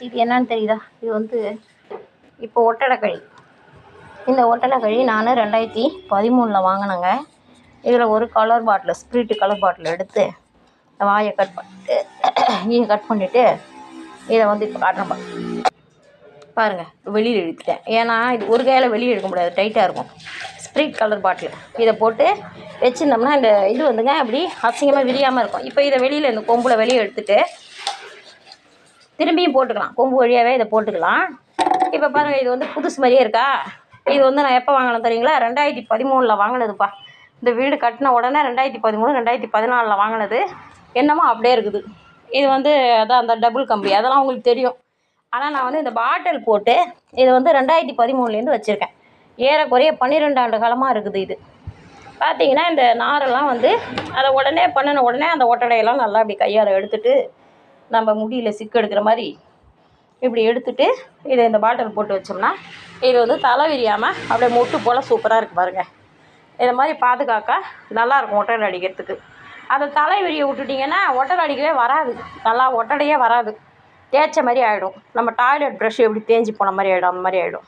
இது என்னன்னு தெரியுதா? இது வந்து இப்போ ஒட்டடை இந்த ஒட்டடை நான் 2013 வாங்கினேங்க. இதில் ஒரு colour bottle, spirit colour bottle எடுத்து வாயை கட் பண்ணிட்டு கட் பண்ணிவிட்டு இதை வந்து இப்போ காட்டுறேன் பாருங்கள். வெளியில் இழுத்துட்டேன், ஏன்னா இது ஒரு கையில் வெளியே எடுக்க முடியாது, டைட்டாக இருக்கும். ஸ்பிரிட் கலர் பாட்டில் இதை போட்டு வச்சுருந்தோம்னா இந்த இது வந்துங்க அப்படி அசிங்கமாக விரியாமல் இருக்கும். இப்போ இதை வெளியில் இந்த கொம்பில் வெளியே எடுத்துகிட்டு திரும்பியும் போட்டுக்கலாம், கொம்பு வழியாகவே இதை போட்டுக்கலாம். இப்போ பாருங்கள், இது வந்து புதுசு மாதிரியே இருக்கா. இது வந்து நான் எப்போ வாங்கினேன் தெரியுங்களா? 2013 வாங்கினதுப்பா. இந்த வீடு கட்டின உடனே 2013 2014 வாங்கினது. என்னமோ அப்படியே இருக்குது. இது வந்து அதான் அந்த டபுள் கம்பி, அதெல்லாம் உங்களுக்கு தெரியும். ஆனால் நான் வந்து இந்த பாட்டில் போட்டு இது வந்து 2013 வச்சுருக்கேன். ஏறக்குறைய 12 ஆண்டு காலமாக இருக்குது. இது பார்த்திங்கன்னா இந்த நாரெல்லாம் வந்து அதை உடனே பண்ணின உடனே அந்த ஒட்டடையெல்லாம் நல்லா அப்படி கையால் எடுத்துகிட்டு நம்ம முடியில் சிக்கு எடுக்கிற மாதிரி இப்படி எடுத்துகிட்டு இதை இந்த பாட்டில் போட்டு வச்சோம்னா இது வந்து தலை விரியாமல் அப்படியே மொட்டு போல் சூப்பராக இருக்குது பாருங்கள். இதை மாதிரி பாதுகாக்க நல்லாயிருக்கும் ஒட்டடை அடிக்கிறதுக்கு. அதை தலை விரிய விட்டுட்டிங்கன்னா ஒட்டடை அடிக்கவே வராது, நல்லா ஒட்டடையே வராது, தேய்ச்ச மாதிரி ஆகிடும். நம்ம டாய்லெட் ப்ரஷ் எப்படி தேஞ்சு போன மாதிரி ஆகிடும், அந்த மாதிரி ஆகிடும்.